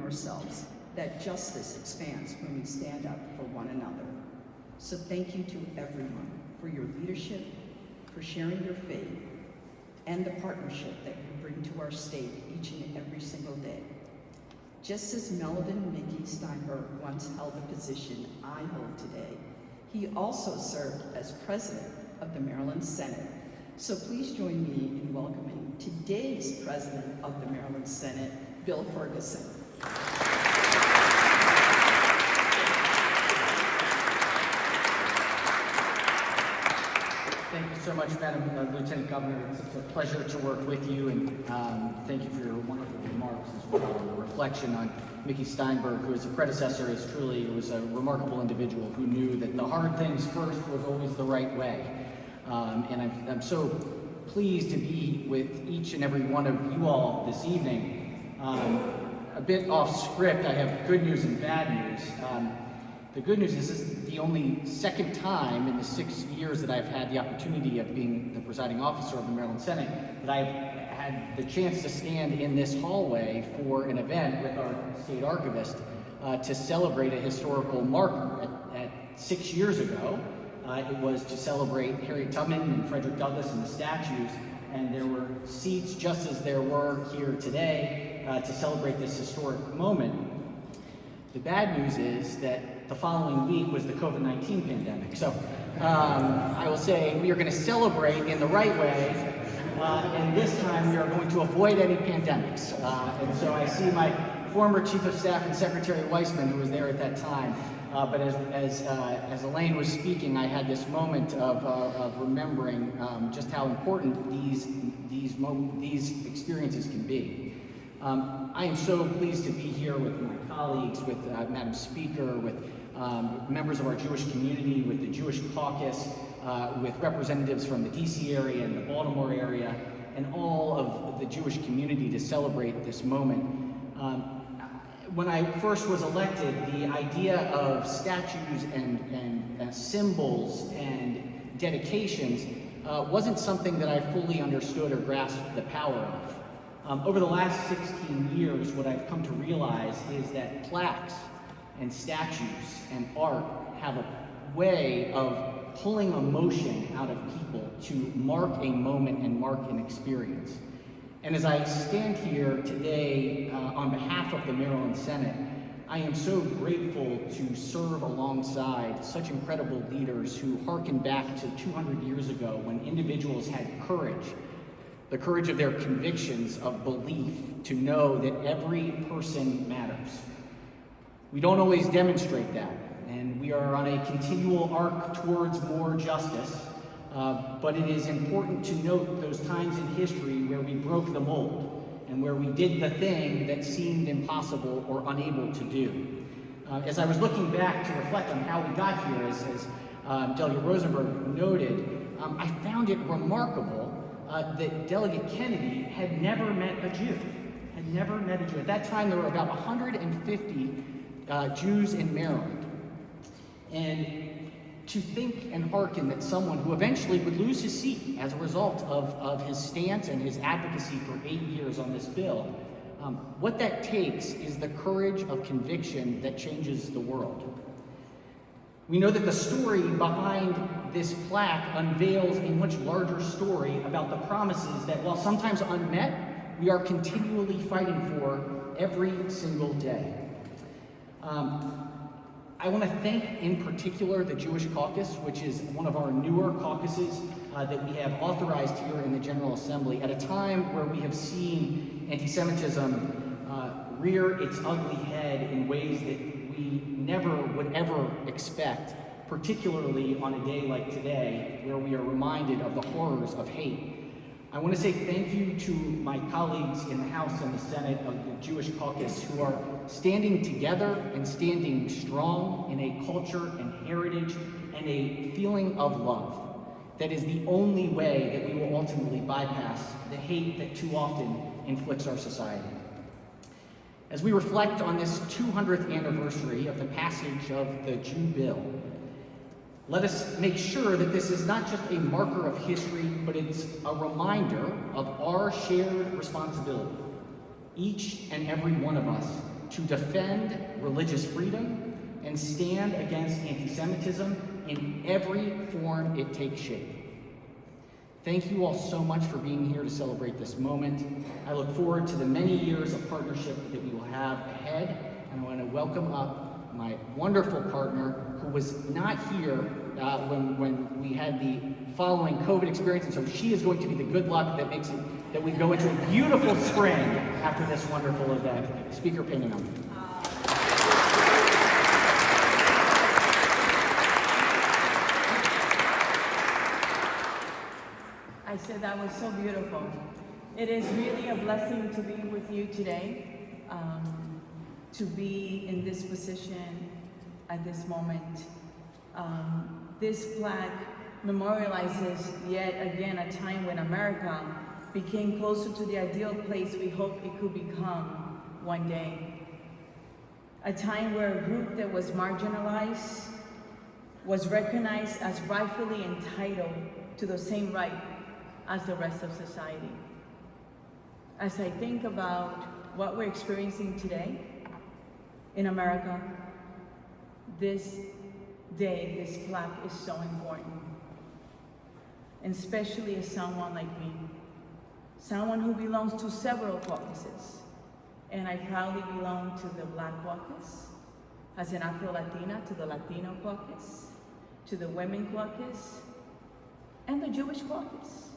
ourselves that justice expands when we stand up for one another. So thank you to everyone for your leadership, for sharing your faith, and the partnership that you bring to our state each and every single day. Just as Melvin Mickey Steinberg once held the position I hold today, he also served as president of the Maryland Senate. So please join me in welcoming today's president of the Maryland Senate, Bill Ferguson. Thank you so much, Madam Lieutenant Governor. It's a pleasure to work with you, and thank you for your wonderful remarks as well. The reflection on Mickey Steinberg, who is a predecessor, was a remarkable individual who knew that the hard things first was always the right way. And I'm so pleased to be with each and every one of you all this evening. A bit off script, I have good news and bad news. The good news is this is the only second time in the 6 years that I've had the opportunity of being the presiding officer of the Maryland Senate that I've had the chance to stand in this hallway for an event with our state archivist to celebrate a historical marker. At 6 years ago, it was to celebrate Harriet Tubman and Frederick Douglass and the statues, and there were seats just as there were here today to celebrate this historic moment. The bad news is that the following week was the COVID-19 pandemic. So I will say we are going to celebrate in the right way, and this time we are going to avoid any pandemics. And so I see my former Chief of Staff and Secretary Weissman, who was there at that time. But as Elaine was speaking, I had this moment of remembering just how important these experiences can be. I am so pleased to be here with my colleagues, with Madam Speaker, with members of our Jewish community, with the Jewish Caucus, with representatives from the DC area and the Baltimore area, and all of the Jewish community to celebrate this moment. When I first was elected, the idea of statues and symbols and dedications wasn't something that I fully understood or grasped the power of. Over the last 16 years, what I've come to realize is that plaques and statues and art have a way of pulling emotion out of people to mark a moment and mark an experience. And as I stand here today on behalf of the Maryland Senate, I am so grateful to serve alongside such incredible leaders who harken back to 200 years ago when individuals had courage, the courage of their convictions of belief to know that every person matters. We don't always demonstrate that, and we are on a continual arc towards more justice, but it is important to note those times in history where we broke the mold and where we did the thing that seemed impossible or unable to do. As I was looking back to reflect on how we got here, as Delegate Rosenberg noted, I found it remarkable that Delegate Kennedy had never met a Jew. At that time, there were about 150 Jews in Maryland. And to think and hearken that someone who eventually would lose his seat as a result of his stance and his advocacy for 8 years on this bill, what that takes is the courage of conviction that changes the world. We know that the story behind this plaque unveils a much larger story about the promises that, while sometimes unmet, we are continually fighting for every single day. I want to thank in particular the Jewish Caucus, which is one of our newer caucuses that we have authorized here in the General Assembly at a time where we have seen anti-Semitism rear its ugly head in ways that we never would ever expect, particularly on a day like today where we are reminded of the horrors of hate. I want to say thank you to my colleagues in the House and the Senate of the Jewish Caucus who are standing together and standing strong in a culture and heritage and a feeling of love that is the only way that we will ultimately bypass the hate that too often inflicts our society. As we reflect on this 200th anniversary of the passage of the Jew Bill, let us make sure that this is not just a marker of history, but it's a reminder of our shared responsibility, each and every one of us, to defend religious freedom and stand against anti-Semitism in every form it takes shape. Thank you all so much for being here to celebrate this moment. I look forward to the many years of partnership that we will have ahead, and I want to welcome up my wonderful partner who was not here when we had the following COVID experience, and so she is going to be the good luck that makes it that we go into a beautiful spring after this wonderful event. Speaker Pingingham. I said that was so beautiful. It is really a blessing to be with you today, to be in this position at this moment. This plaque memorializes yet again a time when America became closer to the ideal place we hope it could become one day. A time where a group that was marginalized was recognized as rightfully entitled to the same right as the rest of society. As I think about what we're experiencing today in America, this day, this plaque is so important. And especially as someone like me, someone who belongs to several caucuses. And I proudly belong to the Black Caucus, as an Afro-Latina to the Latino Caucus, to the Women Caucus, and the Jewish Caucus.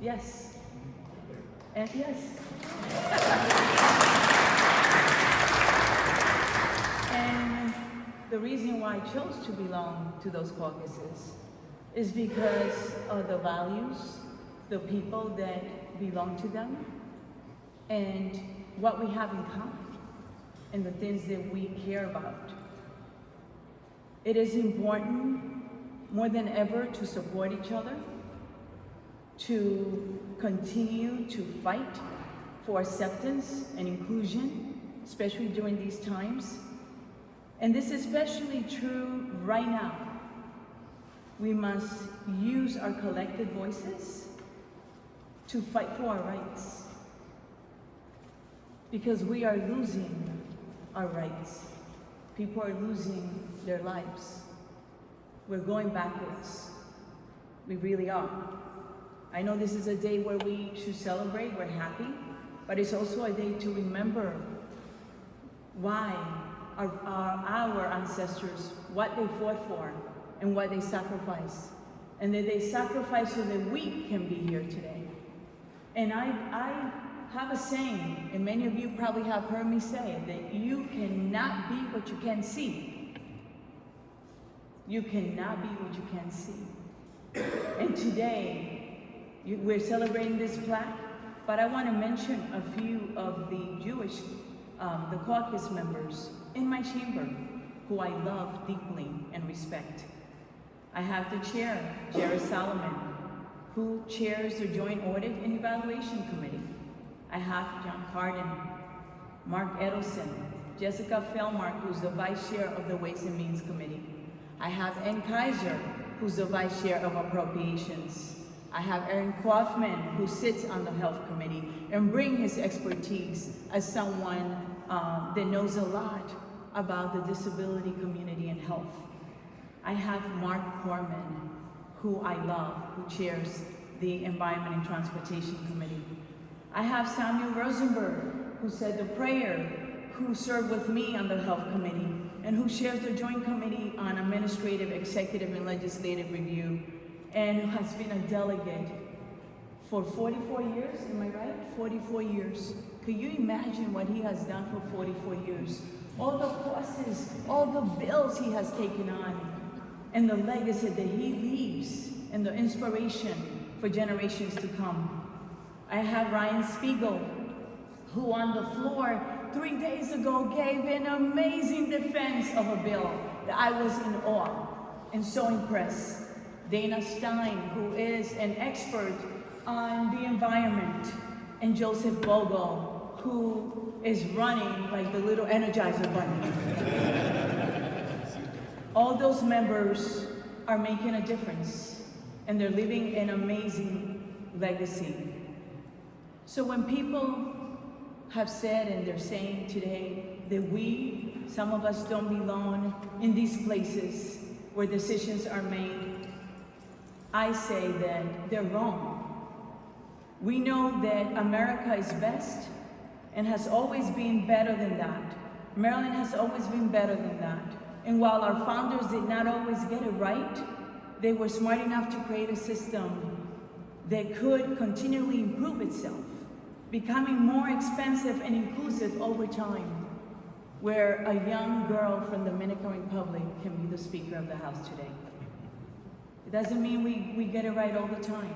Yes. And yes. And the reason why I chose to belong to those caucuses is because of the values, the people that belong to them, and what we have in common, and the things that we care about. It is important more than ever to support each other, to continue to fight for acceptance and inclusion, especially during these times. And this is especially true right now. We must use our collective voices to fight for our rights, because we are losing our rights. People are losing their lives. We're going backwards. We really are. I know this is a day where we should celebrate, we're happy, but it's also a day to remember why our ancestors, what they fought for and what they sacrificed. And that they sacrificed so that we can be here today. And I have a saying, and many of you probably have heard me say, that you cannot be what you can't see. You cannot be what you can't see. And today, we're celebrating this plaque, but I want to mention a few of the Jewish, the caucus members in my chamber, who I love deeply and respect. I have the chair, Jared Solomon, who chairs the Joint Audit and Evaluation Committee. I have John Carden, Mark Edelson, Jessica Fellmark, who's the vice chair of the Ways and Means Committee. I have Ann Kaiser, who's the vice chair of Appropriations. I have Aaron Kaufman, who sits on the Health Committee and brings his expertise as someone that knows a lot about the disability community and health. I have Mark Corman, who I love, who chairs the Environment and Transportation Committee. I have Samuel Rosenberg, who said the prayer, who served with me on the Health Committee, and who chairs the Joint Committee on Administrative, Executive, and Legislative Review, and who has been a delegate for 44 years, am I right? 44 years. Could you imagine what he has done for 44 years? All the courses, all the bills he has taken on, and the legacy that he leaves, and the inspiration for generations to come. I have Ryan Spiegel, who on the floor 3 days ago gave an amazing defense of a bill that I was in awe and so impressed. Dana Stein, who is an expert on the environment, and Joseph Bogle, who is running like the little Energizer Bunny. All those members are making a difference, and they're leaving an amazing legacy. So when people have said and they're saying today that we, some of us, don't belong in these places where decisions are made, I say that they're wrong. We know that America is best and has always been better than that. Maryland has always been better than that. And while our founders did not always get it right, they were smart enough to create a system that could continually improve itself, becoming more expansive and inclusive over time, where a young girl from the Dominican Republic can be the Speaker of the House today. It doesn't mean we get it right all the time.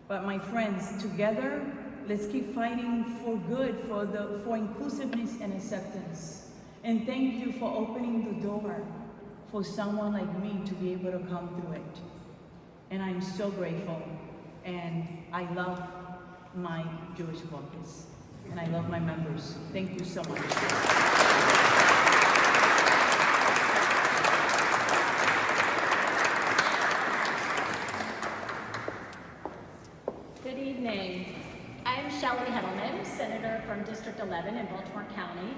But my friends, together, let's keep fighting for good, for inclusiveness and acceptance. And thank you for opening the door for someone like me to be able to come through it. And I'm so grateful, and I love my Jewish caucus, and I love my members. Thank you so much. Good evening. I'm Shelley Heddleman, Senator from District 11 in Baltimore County,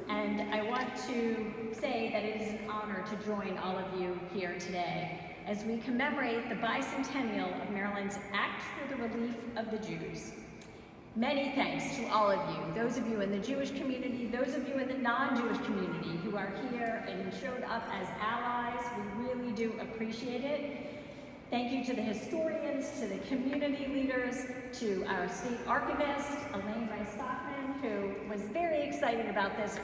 and I want to say that it is an honor to join all of you here today as we commemorate the Bicentennial of Maryland's Act for the Relief of the Jews. Many thanks to all of you, those of you in the Jewish community, those of you in the non-Jewish community who are here and showed up as allies. We really do appreciate it. Thank you to the historians, to the community leaders, to our state archivist, Elaine Rice-Stockman, who was very excited about this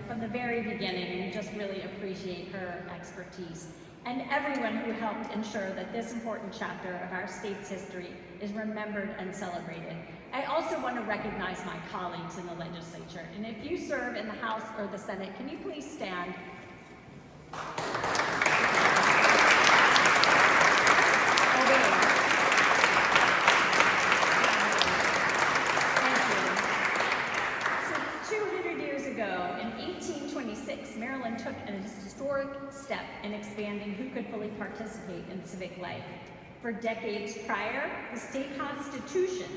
from the very beginning, and just really appreciate her expertise. And everyone who helped ensure that this important chapter of our state's history is remembered and celebrated. I also want to recognize my colleagues in the legislature. And if you serve in the House or the Senate, can you please stand? Maryland took an historic step in expanding who could fully participate in civic life. For decades prior, the state constitution,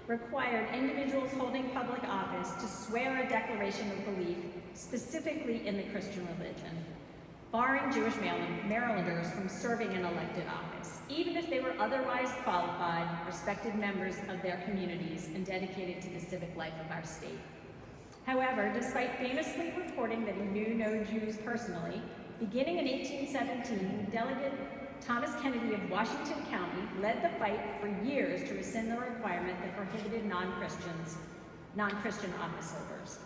required individuals holding public office to swear a declaration of belief specifically in the Christian religion, barring Jewish Marylanders from serving in elected office, even if they were otherwise qualified, respected members of their communities and dedicated to the civic life of our state. However, despite famously reporting that he knew no Jews personally, beginning in 1817, Delegate Thomas Kennedy of Washington County led the fight for years to rescind the requirement that prohibited non-Christian office holders.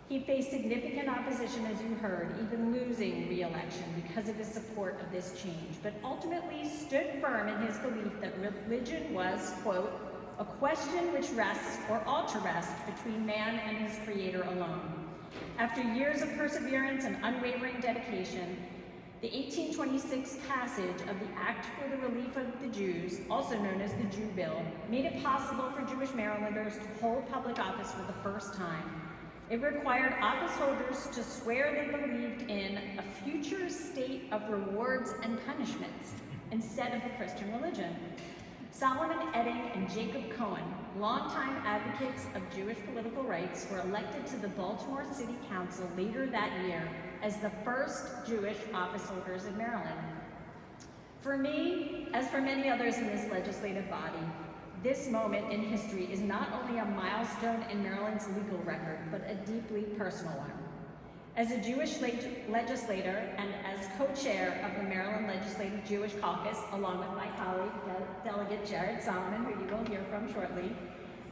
He faced significant opposition, as you heard, even losing re-election because of his support of this change, but ultimately stood firm in his belief that religion was, quote, a question which rests or ought to rest between man and his creator alone. After years of perseverance and unwavering dedication, the 1826 passage of the Act for the Relief of the Jews, also known as the Jew Bill, made it possible for Jewish Marylanders to hold public office for the first time. It required office holders to swear they believed in a future state of rewards and punishments instead of the Christian religion. Solomon Edding and Jacob Cohen, longtime advocates of Jewish political rights, were elected to the Baltimore City Council later that year as the first Jewish office holders in Maryland. For me, as for many others in this legislative body, this moment in history is not only a milestone in Maryland's legal record, but a deeply personal one. As a Jewish legislator and as co-chair of the Maryland Legislative Jewish Caucus, along with my colleague, Delegate Jared Solomon, who you will hear from shortly,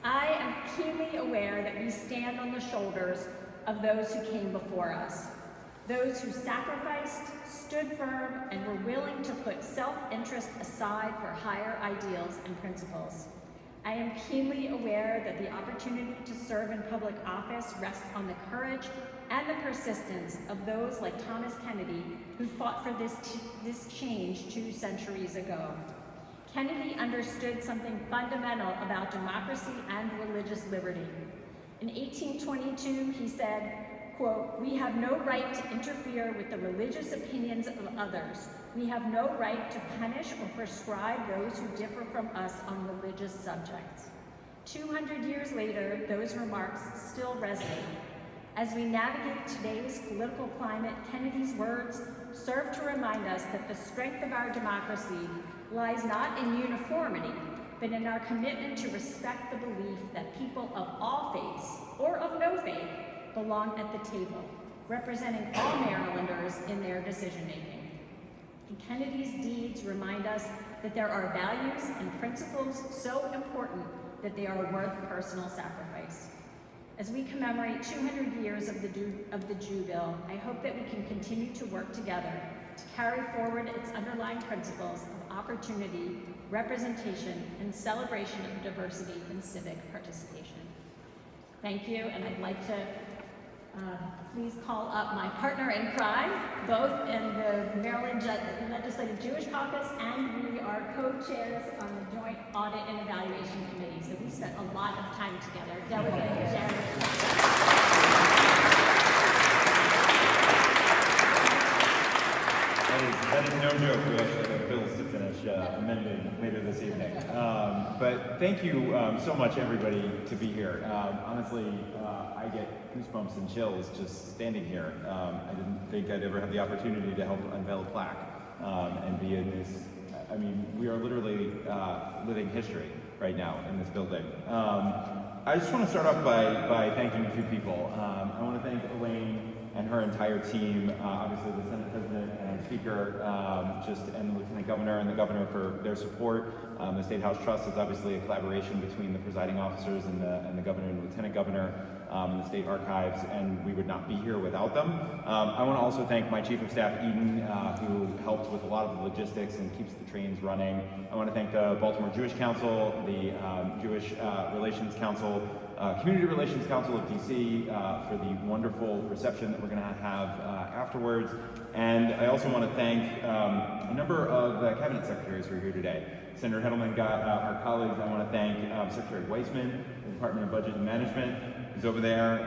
I am keenly aware that we stand on the shoulders of those who came before us, those who sacrificed, stood firm, and were willing to put self-interest aside for higher ideals and principles. I am keenly aware that the opportunity to serve in public office rests on the courage and the persistence of those like Thomas Kennedy, who fought for this change 2 centuries ago. Kennedy understood something fundamental about democracy and religious liberty. In 1822, he said, quote, "We have no right to interfere with the religious opinions of others. We have no right to punish or prescribe those who differ from us on religious subjects." 200 years later, those remarks still resonate. As we navigate today's political climate, Kennedy's words serve to remind us that the strength of our democracy lies not in uniformity, but in our commitment to respect the belief that people of all faiths, or of no faith, belong at the table, representing all Marylanders in their decision-making. And Kennedy's deeds remind us that there are values and principles so important that they are worth personal sacrifice. As we commemorate 200 years of the Jew Bill, I hope that we can continue to work together to carry forward its underlying principles of opportunity, representation, and celebration of diversity and civic participation. Thank you, and I'd like to please call up my partner in crime, both in the Maryland Legislative Jewish Caucus, and we are co-chairs on the Joint Audit and Evaluation Committee, so we spent a lot of time together. Delegate Jared. That is no joke. We actually have bills to finish amending later this evening. But thank you so much, everybody, to be here. Honestly, I get goosebumps and chills just standing here. I didn't think I'd ever have the opportunity to help unveil a plaque and be in this. I mean, we are literally living history right now in this building. I just want to start off by thanking a few people. I want to thank Elaine and her entire team, obviously the Senate President and Speaker, and the Lieutenant Governor and the Governor for their support. The State House Trust is obviously a collaboration between the presiding officers and the Governor and the Lieutenant Governor, and the State Archives, and we would not be here without them. I want to also thank my Chief of Staff, Eden, who helped with a lot of the logistics and keeps the trains running. I want to thank the Baltimore Jewish Council, the Jewish Relations Council, Community Relations Council of DC for the wonderful reception that we're going to have afterwards. And I also want to thank a number of cabinet secretaries who are here today. Senator Hedelman got our colleagues. I want to thank Secretary Weissman, the Department of Budget and Management, who's over there,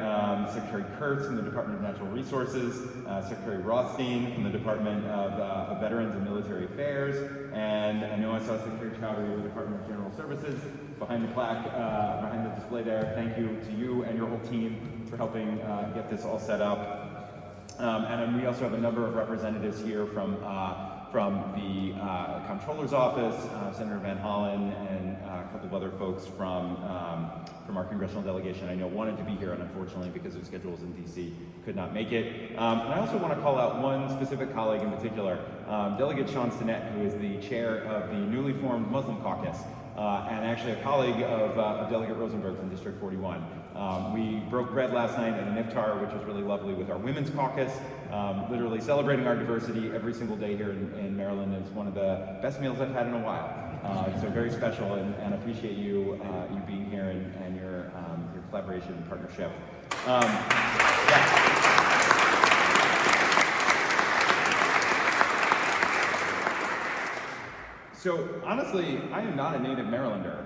Secretary Kurtz from the Department of Natural Resources, Secretary Rothstein from the Department of Veterans and Military Affairs, and I know I saw Secretary Chowdhury of the Department of General Services behind the plaque, behind the display there. Thank you to you and your whole team for helping get this all set up. And we also have a number of representatives here from the Comptroller's Office, Senator Van Hollen, and a couple of other folks from our congressional delegation I know wanted to be here, and unfortunately, because of schedules in DC, could not make it. And I also want to call out one specific colleague in particular, Delegate Sean Stinnett, who is the chair of the newly formed Muslim Caucus, and actually a colleague of Delegate Rosenberg from District 41. We broke bread last night at an iftar, which was really lovely, with our Women's Caucus. Literally celebrating our diversity every single day here in Maryland is one of the best meals I've had in a while. So very special, and appreciate you being here and your collaboration and partnership. Yeah. So honestly, I am not a native Marylander,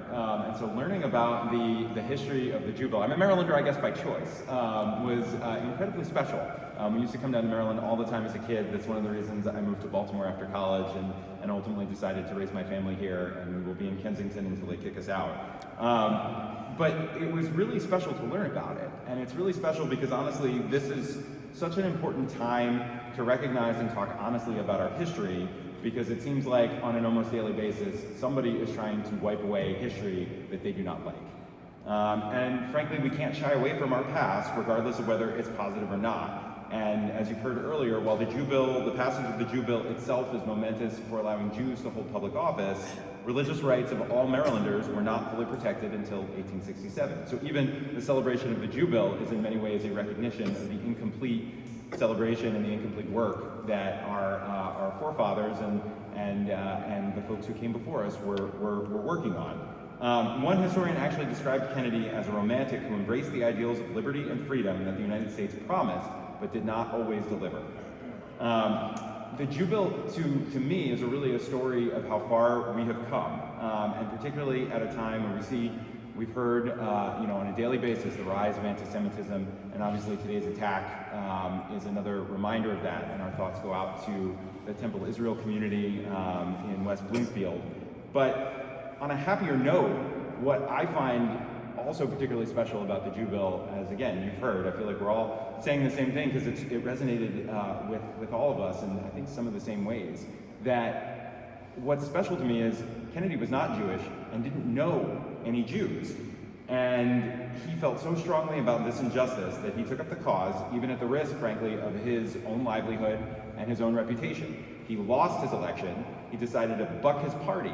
and so learning about the history of the Jew Bill, I'm a Marylander, I guess, by choice, was incredibly special. We used to come down to Maryland all the time as a kid. That's one of the reasons I moved to Baltimore after college and ultimately decided to raise my family here, and we will be in Kensington until they kick us out. But it was really special to learn about it, and it's really special because honestly, this is such an important time to recognize and talk honestly about our history, because it seems like on an almost daily basis, somebody is trying to wipe away history that they do not like. And frankly, we can't shy away from our past, regardless of whether it's positive or not. And as you've heard earlier, while the passage of the Jew Bill itself is momentous for allowing Jews to hold public office, religious rights of all Marylanders were not fully protected until 1867. So even the celebration of the Jew Bill is in many ways a recognition of the incomplete celebration and the incomplete work that our forefathers and the folks who came before us were working on. One historian actually described Kennedy as a romantic who embraced the ideals of liberty and freedom that the United States promised, but did not always deliver. The Jew Bill, to me, is really a story of how far we have come, and particularly at a time where we've heard, on a daily basis, the rise of anti-Semitism, and obviously today's attack is another reminder of that, and our thoughts go out to the Temple Israel community in West Bloomfield. But on a happier note, what I find also particularly special about the Jew Bill, as again, you've heard, I feel like we're all saying the same thing because it resonated with all of us in I think some of the same ways, that what's special to me is Kennedy was not Jewish and didn't know any Jews. And he felt so strongly about this injustice that he took up the cause, even at the risk, frankly, of his own livelihood and his own reputation. He lost his election, he decided to buck his party,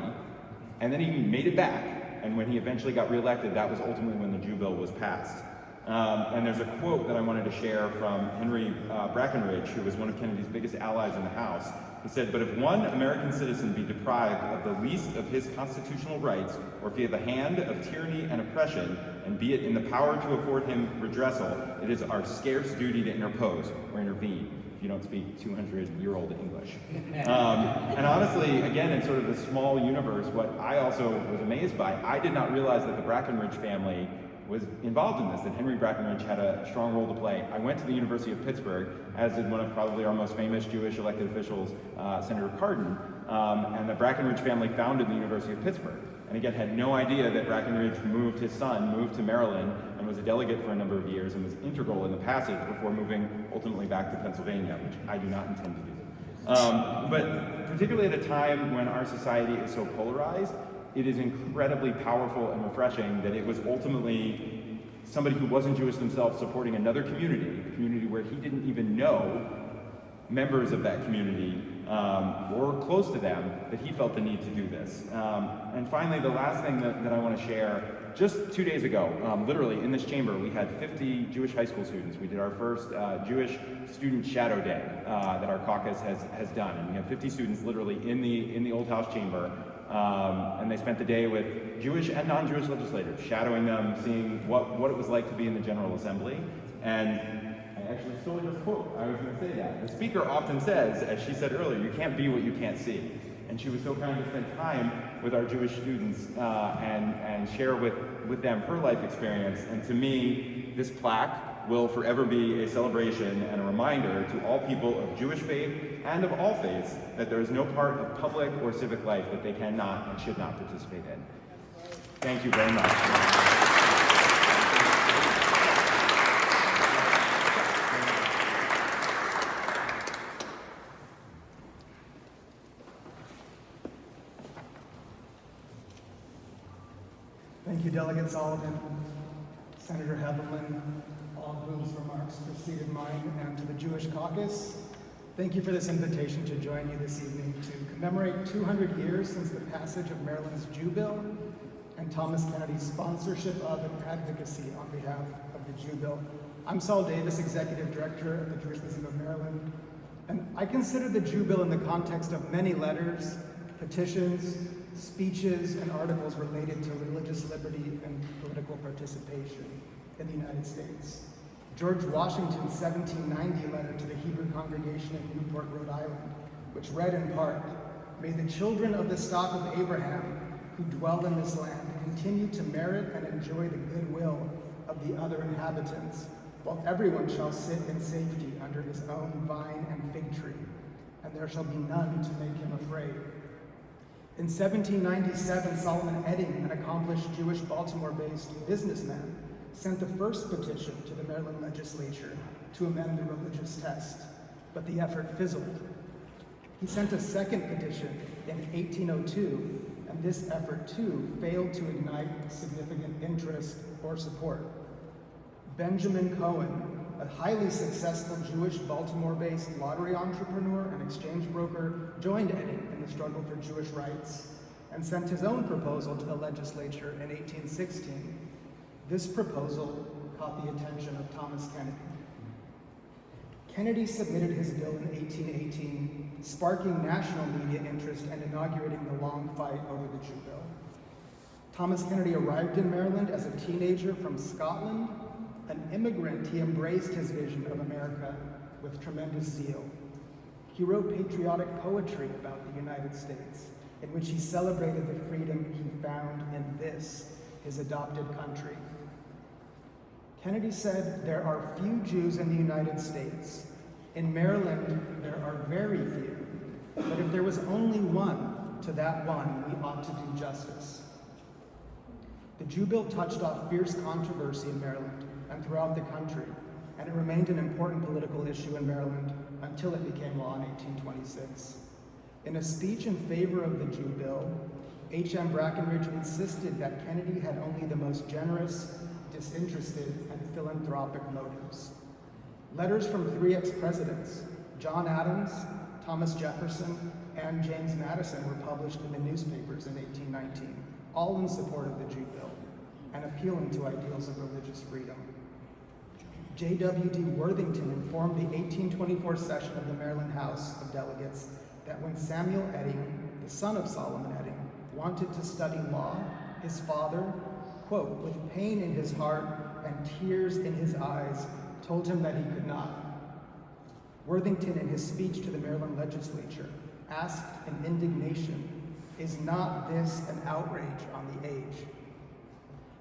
and then he made it back. And when he eventually got reelected, that was ultimately when the Jew Bill was passed. And there's a quote that I wanted to share from Henry Brackenridge, who was one of Kennedy's biggest allies in the House. He said, "But if one American citizen be deprived of the least of his constitutional rights, or feel the hand of tyranny and oppression, and be it in the power to afford him redressal, it is our scarce duty to interpose or intervene," if you don't speak 200-year-old English. And honestly, again, in sort of the small universe, what I also was amazed by, I did not realize that the Brackenridge family was involved in this, that Henry Brackenridge had a strong role to play. I went to the University of Pittsburgh, as did one of probably our most famous Jewish elected officials, Senator Cardin, and the Brackenridge family founded the University of Pittsburgh. And again, had no idea that Brackenridge moved to Maryland and was a delegate for a number of years and was integral in the passage before moving ultimately back to Pennsylvania, which I do not intend to do. But particularly at a time when our society is so polarized, it is incredibly powerful and refreshing that it was ultimately somebody who wasn't Jewish themselves supporting another community, a community where he didn't even know members of that community or close to them, that he felt the need to do this. And finally, the last thing that I want to share, just 2 days ago, literally in this chamber, we had 50 Jewish high school students. We did our first Jewish Student Shadow Day that our caucus has done. And we have 50 students literally in the Old House chamber. And they spent the day with Jewish and non-Jewish legislators, shadowing them, seeing what it was like to be in the General Assembly. And I actually stole this quote. I was going to say that. The speaker often says, as she said earlier, you can't be what you can't see. And she was so kind to spend time with our Jewish students and share with them her life experience. And to me, this plaque will forever be a celebration and a reminder to all people of Jewish faith and of all faiths that there is no part of public or civic life that they cannot and should not participate in. Thank you very much. Thank you, Delegate Sullivan, Senator Heatherlin, all whose remarks preceded mine, and to the Jewish Caucus. Thank you for this invitation to join you this evening to commemorate 200 years since the passage of Maryland's Jew Bill and Thomas Kennedy's sponsorship of and advocacy on behalf of the Jew Bill. I'm Saul Davis, Executive Director of the Jewish Museum of Maryland, and I consider the Jew Bill in the context of many letters, petitions, speeches, and articles related to religious liberty and political participation in the United States. George Washington's 1790 letter to the Hebrew congregation in Newport, Rhode Island, which read in part, "May the children of the stock of Abraham who dwell in this land continue to merit and enjoy the goodwill of the other inhabitants, while everyone shall sit in safety under his own vine and fig tree, and there shall be none to make him afraid." In 1797, Solomon Edding, an accomplished Jewish Baltimore-based businessman, sent the first petition to the Maryland legislature to amend the religious test, but the effort fizzled. He sent a second petition in 1802, and this effort too failed to ignite significant interest or support. Benjamin Cohen, a highly successful Jewish Baltimore-based lottery entrepreneur and exchange broker, joined Edding in the struggle for Jewish rights and sent his own proposal to the legislature in 1816. This proposal caught the attention of Thomas Kennedy. Kennedy submitted his bill in 1818, sparking national media interest and inaugurating the long fight over the Jew Bill. Thomas Kennedy arrived in Maryland as a teenager from Scotland. An immigrant, he embraced his vision of America with tremendous zeal. He wrote patriotic poetry about the United States, in which he celebrated the freedom he found in this, his adopted country. Kennedy said, "There are few Jews in the United States. In Maryland, there are very few. But if there was only one, to that one we ought to do justice." The Jew Bill touched off fierce controversy in Maryland and throughout the country, and it remained an important political issue in Maryland until it became law in 1826. In a speech in favor of the Jew Bill, H.M. Brackenridge insisted that Kennedy had only the most generous, disinterested, and philanthropic motives. Letters from 3 ex-presidents, John Adams, Thomas Jefferson, and James Madison, were published in the newspapers in 1819, all in support of the Jew Bill and appealing to ideals of religious freedom. J.W.D. Worthington informed the 1824 session of the Maryland House of Delegates that when Samuel Edding, the son of Solomon Edding, wanted to study law, his father, quote, with pain in his heart and tears in his eyes, told him that he could not. Worthington, in his speech to the Maryland legislature, asked in indignation, "Is not this an outrage on the age?"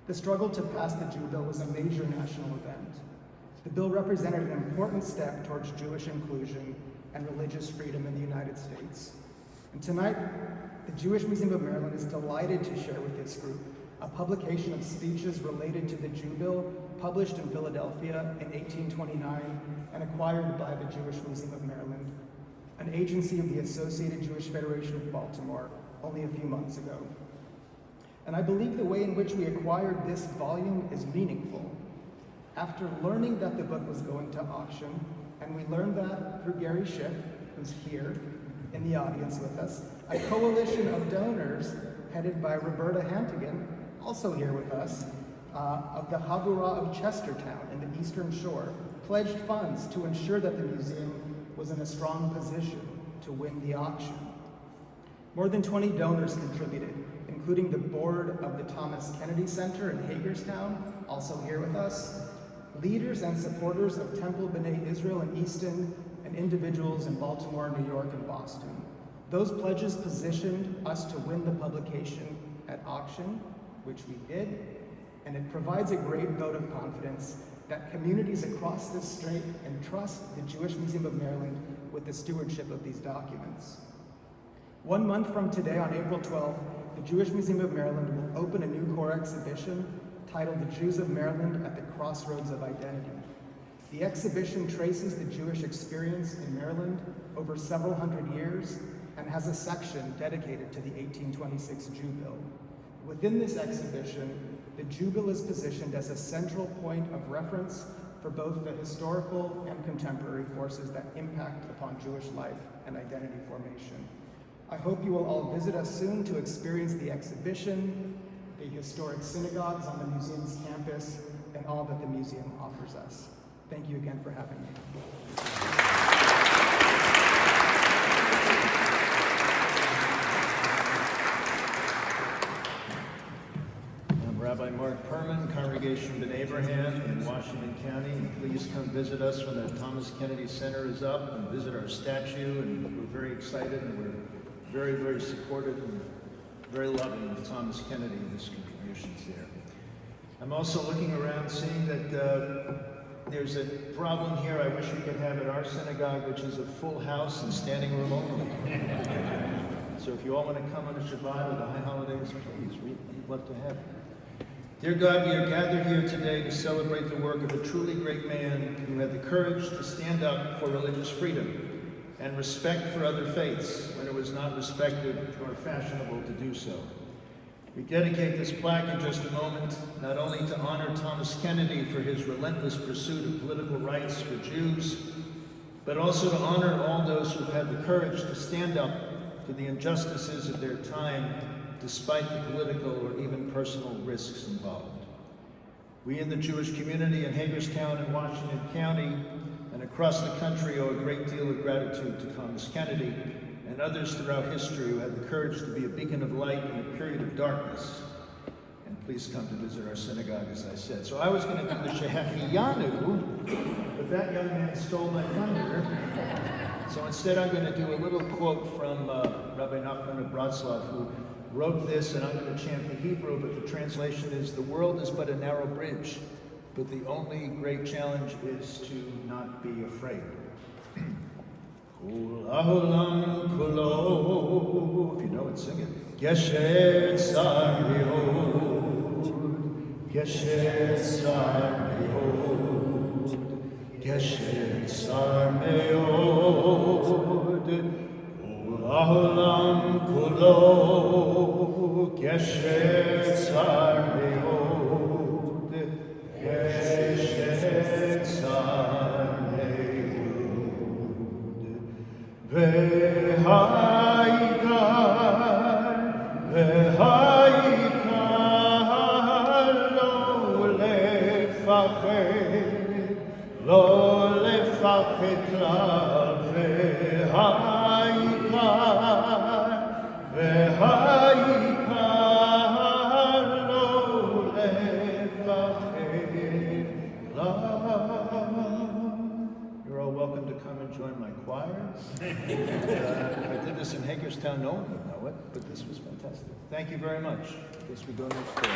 The struggle to pass the Jew Bill was a major national event. The bill represented an important step towards Jewish inclusion and religious freedom in the United States. And tonight, the Jewish Museum of Maryland is delighted to share with this group a publication of speeches related to the Jew Bill published in Philadelphia in 1829 and acquired by the Jewish Museum of Maryland, an agency of the Associated Jewish Federation of Baltimore, only a few months ago. And I believe the way in which we acquired this volume is meaningful. After learning that the book was going to auction, and we learned that through Gary Schiff, who's here in the audience with us, a coalition of donors headed by Roberta Hantigan, also here with us, of the Havurah of Chestertown in the Eastern Shore, pledged funds to ensure that the museum was in a strong position to win the auction. More than 20 donors contributed, including the board of the Thomas Kennedy Center in Hagerstown, also here with us, leaders and supporters of Temple B'nai Israel in Easton, and individuals in Baltimore, New York, and Boston. Those pledges positioned us to win the publication at auction, which we did, and it provides a great vote of confidence that communities across this strait entrust the Jewish Museum of Maryland with the stewardship of these documents. 1 month from today, on April 12th, the Jewish Museum of Maryland will open a new core exhibition titled The Jews of Maryland at the Crossroads of Identity. The exhibition traces the Jewish experience in Maryland over several hundred years and has a section dedicated to the 1826 Jew Bill. Within this exhibition, the Jew Bill is positioned as a central point of reference for both the historical and contemporary forces that impact upon Jewish life and identity formation. I hope you will all visit us soon to experience the exhibition, the historic synagogues on the museum's campus, and all that the museum offers us. Thank you again for having me. I'm Rabbi Mark Perman, Congregation Ben Abraham in Washington County. And please come visit us when the Thomas Kennedy Center is up and visit our statue. And we're very excited and we're very, very supportive and very loving of Thomas Kennedy and his contributions there. I'm also looking around seeing that there's a problem here I wish we could have at our synagogue, which is a full house and standing room only. So if you all want to come on a Shabbat or the high holidays, please, we'd love to have you. Dear God, we are gathered here today to celebrate the work of a truly great man who had the courage to stand up for religious freedom and respect for other faiths when it was not respected or fashionable to do so. We dedicate this plaque in just a moment, not only to honor Thomas Kennedy for his relentless pursuit of political rights for Jews, but also to honor all those who have had the courage to stand up to the injustices of their time, despite the political or even personal risks involved. We in the Jewish community in Hagerstown and Washington County and across the country owe a great deal of gratitude to Thomas Kennedy and others throughout history who had the courage to be a beacon of light in a period of darkness. And please come to visit our synagogue, as I said. So I was going to do the Shehecheyanu, but that young man stole my thunder. So instead I'm going to do a little quote from Rabbi Nachman of Bratslav, who wrote this, and I'm going to chant the Hebrew, but the translation is, "The world is but a narrow bridge, but the only great challenge is to not be afraid." Kol ha'olam kulo, if you know it, sing it. Gesher tzar כשצר מאוד, כשצר מאוד, ובעולם כולו כשצר מאוד, כשצר מאוד, והעיקר לא לפחד כלל, והעיקר לא לפחד כלל. You're all welcome to come and join my choir. If I did this in Hagerstown, no one would know it, but this was fantastic. Thank you very much. I guess we go next door.